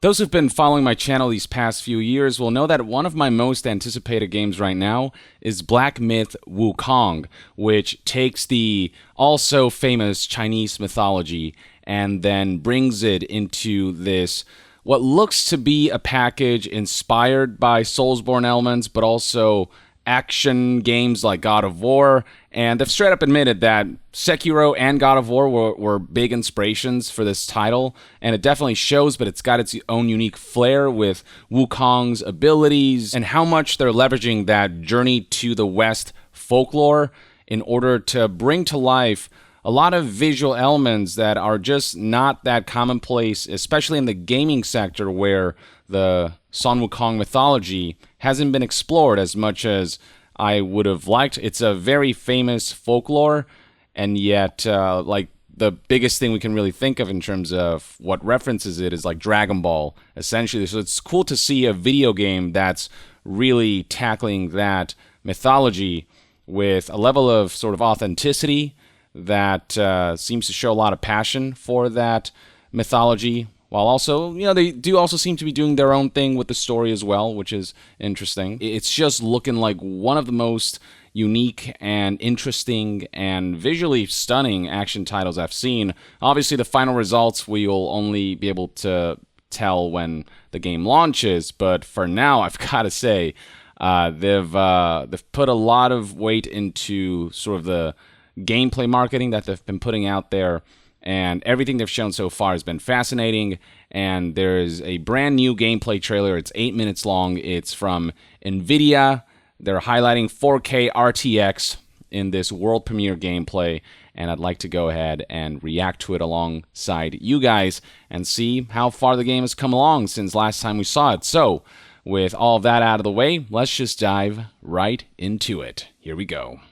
Those who've been following my channel these past few years will know that one of my most anticipated games right now is Black Myth Wukong, which takes the also famous Chinese mythology and then brings it into this what looks to be a package inspired by Soulsborne elements, but also action games like God of War, and they've straight up admitted that Sekiro and God of War were big inspirations for this title, and it definitely shows, but it's got its own unique flair with Wukong's abilities and how much they're leveraging that journey to the West folklore in order to bring to life a lot of visual elements that are just not that commonplace, especially in the gaming sector where the Sun Wukong mythology hasn't been explored as much as I would have liked. It's a very famous folklore, and yet, like, the biggest thing we can really think of in terms of what references it is like Dragon Ball, essentially. So it's cool to see a video game that's really tackling that mythology with a level of sort of authenticity that seems to show a lot of passion for that mythology, while also, you know, they do also seem to be doing their own thing with the story as well, which is interesting. It's just looking like one of the most unique and interesting and visually stunning action titles I've seen. Obviously, the final results we'll only be able to tell when the game launches, but for now, I've got to say, they've put a lot of weight into sort of the gameplay marketing that they've been putting out there, and everything they've shown so far has been fascinating. And there's a brand new gameplay trailer. It's 8 minutes long. It's from NVIDIA. They're highlighting 4K RTX in this world premiere gameplay, and I'd like to go ahead and react to it alongside you guys and see how far the game has come along since last time we saw it. So, with all of that out of the way, let's just dive right into it. Here we go.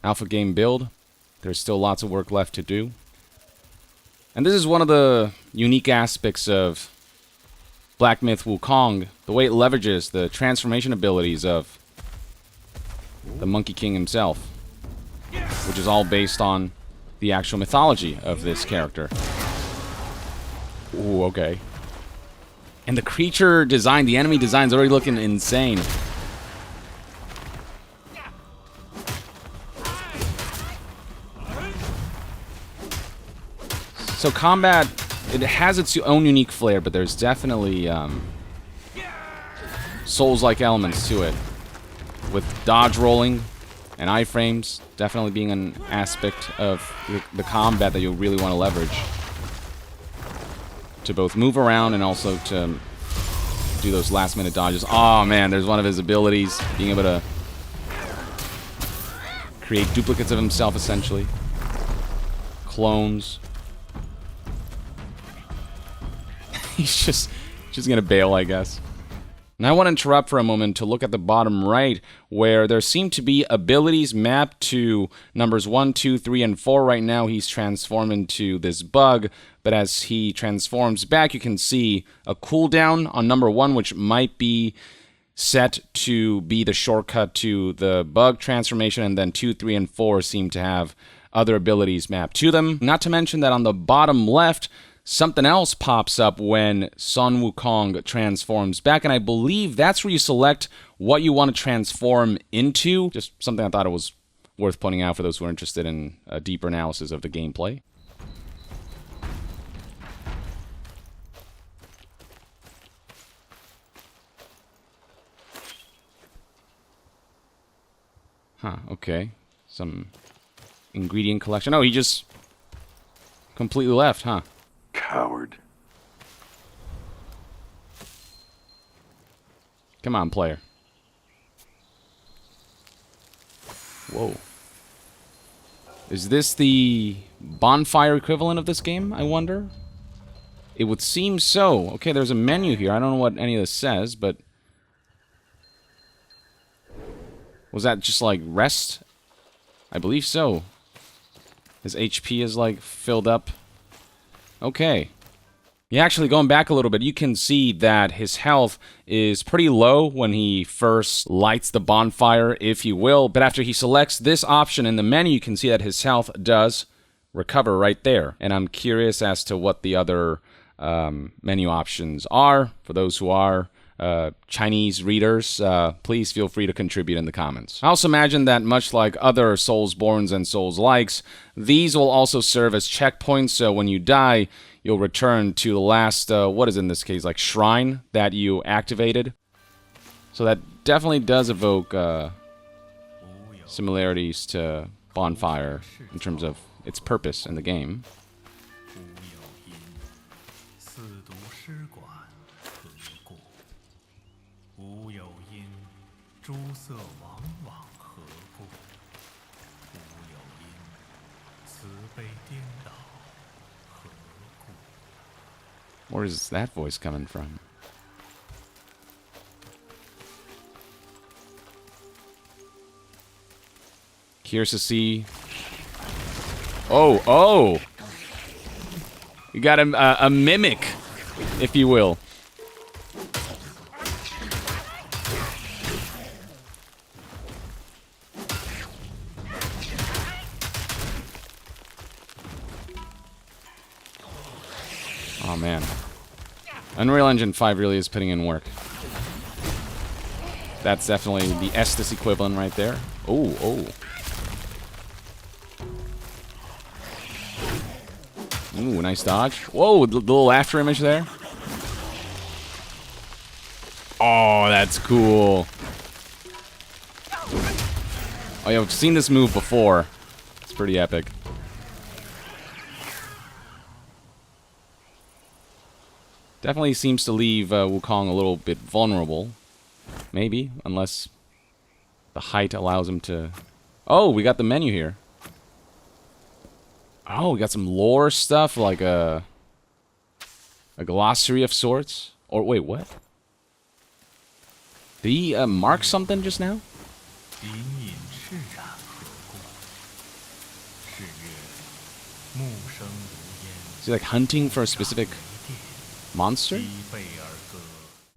Alpha game build. There's still lots of work left to do. And this is one of the unique aspects of Black Myth Wukong, the way it leverages the transformation abilities of the Monkey King himself, which is all based on the actual mythology of this character. Ooh, okay. And the creature design, the enemy design is already looking insane. So combat, it has its own unique flair, but there's definitely Souls-like elements to it, with dodge rolling and iframes definitely being an aspect of the combat that you'll really want to leverage to both move around and also to do those last-minute dodges. Oh man, there's one of his abilities, being able to create duplicates of himself, essentially. Clones. He's just gonna bail, I guess. Now I want to interrupt for a moment to look at the bottom right, where there seem to be abilities mapped to numbers 1, 2, 3, and 4. Right now he's transformed into this bug, but as he transforms back, you can see a cooldown on number 1, which might be set to be the shortcut to the bug transformation, and then 2, 3, and 4 seem to have other abilities mapped to them. Not to mention that on the bottom left, something else pops up when Sun Wukong transforms back, and I believe that's where you select what you want to transform into. Just something I thought it was worth pointing out for those who are interested in a deeper analysis of the gameplay. Huh, okay. Some ingredient collection. Oh, he just completely left, huh? Coward. Come on, player. Whoa. Is this the bonfire equivalent of this game, I wonder? It would seem so. Okay, there's a menu here. I don't know what any of this says, but... was that just, like, rest? I believe so. His HP is, like, filled up. Okay. Yeah, actually, going back a little bit, you can see that his health is pretty low when he first lights the bonfire, if you will. But after he selects this option in the menu, you can see that his health does recover right there. And I'm curious as to what the other menu options are. For those who are Chinese readers, please feel free to contribute in the comments. I also imagine that much like other Soulsborns and Souls-likes, these will also serve as checkpoints, so when you die, you'll return to the last, what is in this case, like shrine that you activated. So that definitely does evoke similarities to Bonfire in terms of its purpose in the game. Where is that voice coming from? Curious to see. Oh! You got a mimic, if you will. Oh man. Unreal Engine 5 really is putting in work. That's definitely the Estus equivalent right there. Oh. Ooh, nice dodge. Whoa, the little after image there. Oh, that's cool. Oh yeah, I've seen this move before. It's pretty epic. Definitely seems to leave Wukong a little bit vulnerable. Maybe, unless the height allows him to... Oh, we got the menu here. Oh, we got some lore stuff, like a glossary of sorts. Or, wait, what? Did he mark something just now? Is he like hunting for a specific monster?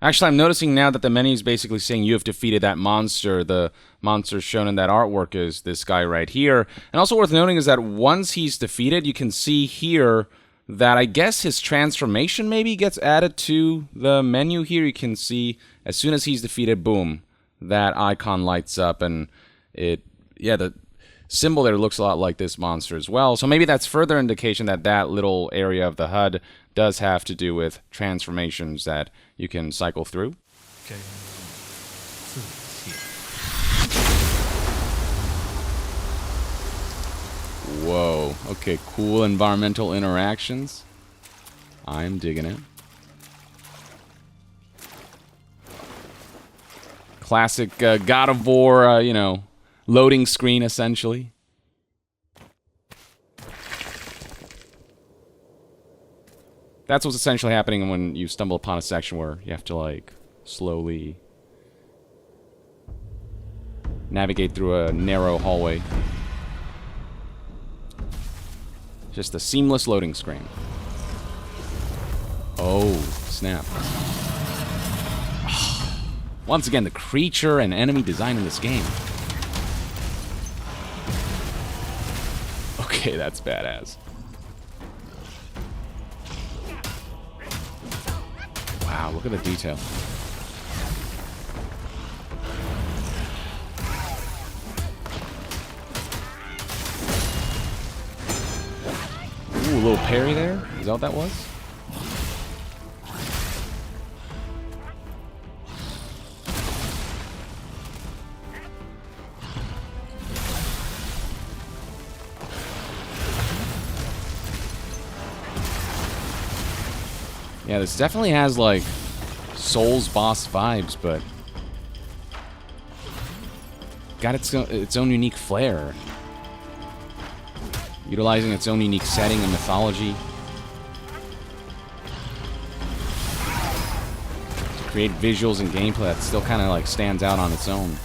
Actually, I'm noticing now that the menu is basically saying you have defeated that monster. The monster shown in that artwork is this guy right here. And also worth noting is that once he's defeated, you can see here that I guess his transformation maybe gets added to the menu here. You can see as soon as he's defeated, boom, that icon lights up, and the symbol there looks a lot like this monster as well. So maybe that's further indication that that little area of the HUD does have to do with transformations that you can cycle through. Whoa, okay, cool environmental interactions. I'm digging it. Classic God of War, loading screen, essentially. That's what's essentially happening when you stumble upon a section where you have to, like, slowly navigate through a narrow hallway. Just a seamless loading screen. Oh, snap. Once again, the creature and enemy design in this game. Okay, that's badass. Wow, look at the detail. Ooh, a little parry there? Is that what that was? Yeah, this definitely has, like, Souls boss vibes, but got its own unique flair. Utilizing its own unique setting and mythology to create visuals and gameplay that still kind of, like, stands out on its own.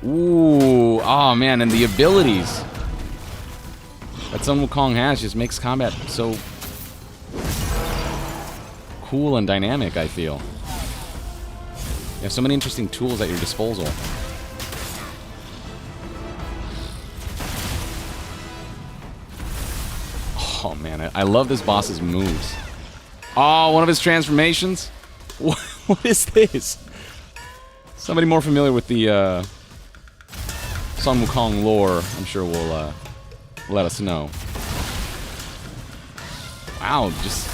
Ooh, oh man, and the abilities that Sun Wukong has just makes combat so cool and dynamic, I feel. You have so many interesting tools at your disposal. Oh, man, I love this boss's moves. Oh, one of his transformations? What is this? Somebody more familiar with the Sun Wukong lore, I'm sure will let us know. Wow, just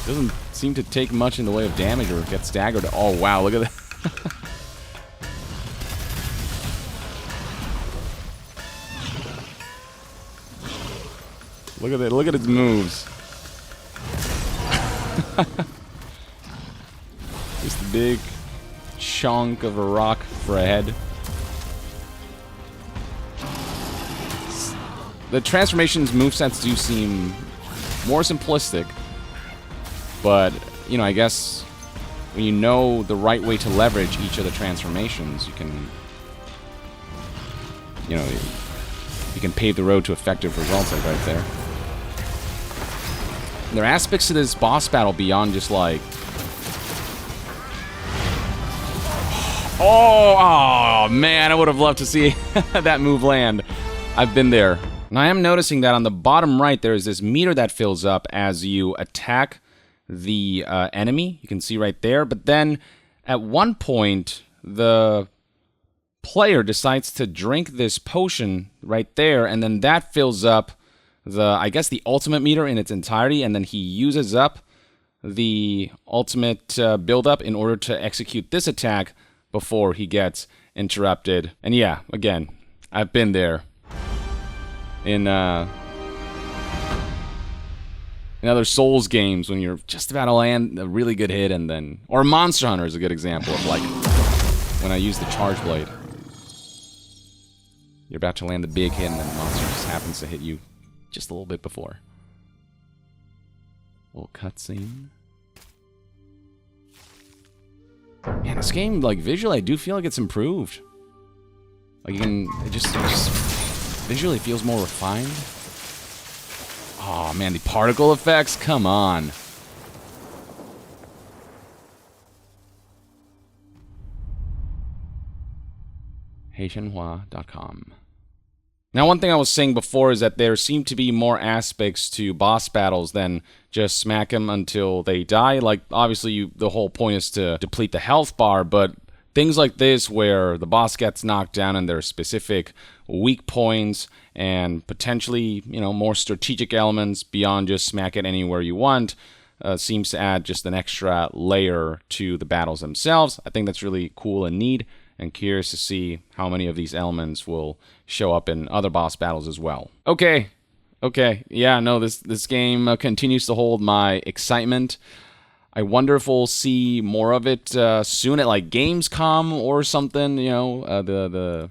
doesn't seem to take much in the way of damage or get staggered. Oh, wow, look at that. Look at it. Look at its moves. Just a big chunk of a rock for a head. The transformations movesets do seem more simplistic, but you know, I guess when you know the right way to leverage each of the transformations, you can, you know, you can pave the road to effective results like right there. There are aspects to this boss battle beyond just like... Oh, man, I would have loved to see that move land. I've been there. And I am noticing that on the bottom right, there is this meter that fills up as you attack the enemy. You can see right there. But then, at one point, the player decides to drink this potion right there, and then that fills up I guess the ultimate meter in its entirety, and then he uses up the ultimate build-up in order to execute this attack before he gets interrupted. And yeah, again, I've been there in other Souls games when you're just about to land a really good hit, and then... Or Monster Hunter is a good example of, like, when I use the Charge Blade. You're about to land the big hit, and then the monster just happens to hit you just a little bit before. Little cutscene. Man, this game, like, visually, I do feel like it's improved. Like, it just visually feels more refined. Oh, man, the particle effects? Come on. HeiShenHua.com. Now, one thing I was saying before is that there seem to be more aspects to boss battles than just smack them until they die. Like, obviously, the whole point is to deplete the health bar, but things like this where the boss gets knocked down and there are specific weak points and potentially, you know, more strategic elements beyond just smack it anywhere you want, seems to add just an extra layer to the battles themselves. I think that's really cool and neat, and curious to see how many of these elements will show up in other boss battles as well. Okay, yeah, no, this game continues to hold my excitement. I wonder if we'll see more of it soon at like Gamescom or something, you know, the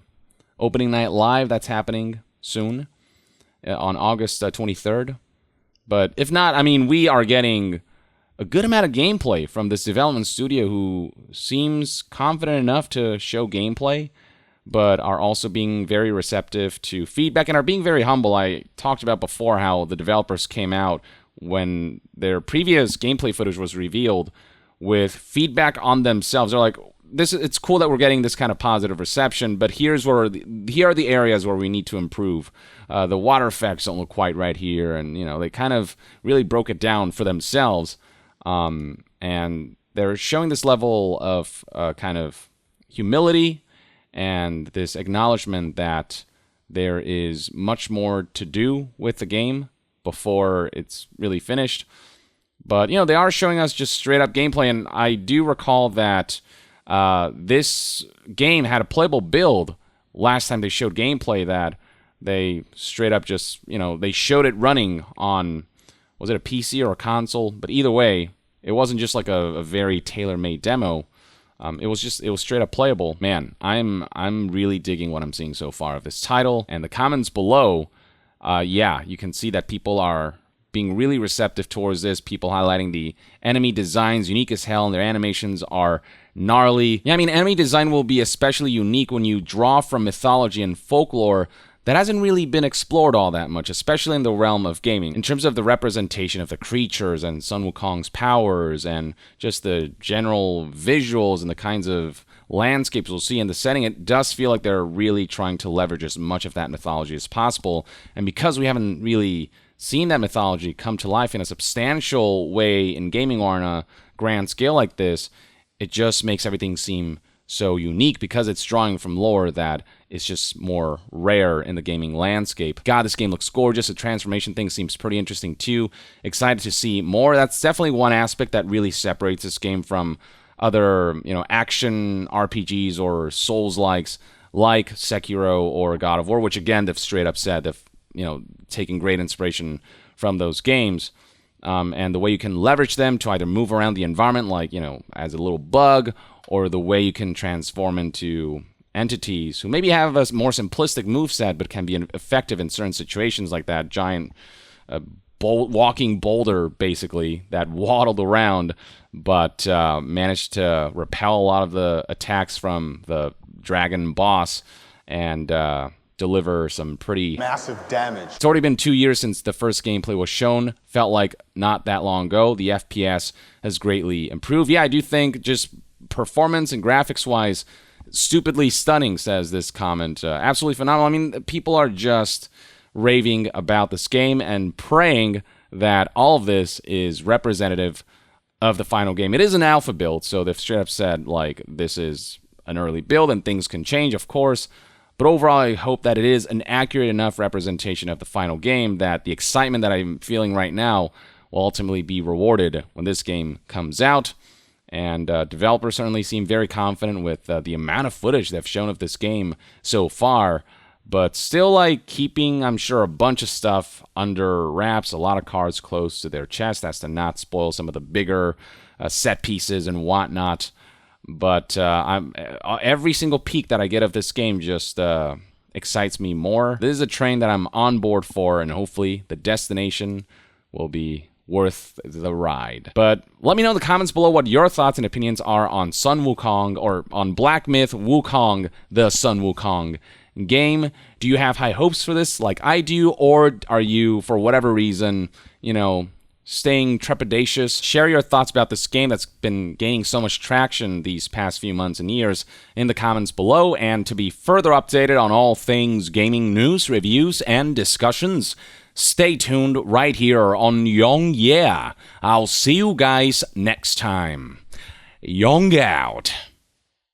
opening night live that's happening soon on August 23rd. But if not, I mean, we are getting a good amount of gameplay from this development studio who seems confident enough to show gameplay, but are also being very receptive to feedback and are being very humble. I talked about before how the developers came out when their previous gameplay footage was revealed with feedback on themselves. They're like, it's cool that we're getting this kind of positive reception, but here are the areas where we need to improve. The water effects don't look quite right here, and you know, they kind of really broke it down for themselves. And they're showing this level of kind of humility and this acknowledgement that there is much more to do with the game before it's really finished. But, you know, they are showing us just straight up gameplay, and I do recall that this game had a playable build last time they showed gameplay that they straight up just, you know, they showed it running on, was it a PC or a console? But either way, it wasn't just like a very tailor-made demo. It was straight up playable. Man, I'm really digging what I'm seeing so far of this title. And the comments below, yeah, you can see that people are being really receptive towards this. People highlighting the enemy designs, unique as hell, and their animations are gnarly. Yeah, I mean, enemy design will be especially unique when you draw from mythology and folklore that hasn't really been explored all that much, especially in the realm of gaming. In terms of the representation of the creatures and Sun Wukong's powers and just the general visuals and the kinds of landscapes we'll see in the setting, it does feel like they're really trying to leverage as much of that mythology as possible. And because we haven't really seen that mythology come to life in a substantial way in gaming or on a grand scale like this, it just makes everything seem so unique because it's drawing from lore that is just more rare in the gaming landscape. God, this game looks gorgeous. The transformation thing seems pretty interesting too. Excited to see more. That's definitely one aspect that really separates this game from other, action RPGs or Souls-likes like Sekiro or God of War, which again, they've straight up said they've, taken great inspiration from those games. And the way you can leverage them to either move around the environment, like, as a little bug, or the way you can transform into entities who maybe have a more simplistic moveset, but can be effective in certain situations, like that giant walking boulder, basically, that waddled around, but managed to repel a lot of the attacks from the dragon boss and deliver some pretty massive damage. It's already been 2 years since the first gameplay was shown. Felt like not that long ago. The FPS has greatly improved. Yeah, I do think just performance and graphics-wise, stupidly stunning, says this comment. Absolutely phenomenal. I mean, people are just raving about this game and praying that all of this is representative of the final game. It is an alpha build, so they've straight up said, like, this is an early build and things can change, of course. But overall, I hope that it is an accurate enough representation of the final game that the excitement that I'm feeling right now will ultimately be rewarded when this game comes out. And developers certainly seem very confident with the amount of footage they've shown of this game so far. But still, like, keeping, I'm sure, a bunch of stuff under wraps, a lot of cards close to their chest. That's to not spoil some of the bigger set pieces and whatnot. But every single peek that I get of this game just excites me more. This is a train that I'm on board for, and hopefully the destination will be worth the ride. But let me know in the comments below what your thoughts and opinions are on Sun Wukong, or on Black Myth Wukong, the Sun Wukong game. Do you have high hopes for this like I do, or are you, for whatever reason, staying trepidatious? Share your thoughts about this game that's been gaining so much traction these past few months and years in the comments below. And to be further updated on all things gaming news, reviews, and discussions, stay tuned right here on Young Yeah. I'll see you guys next time. Young out.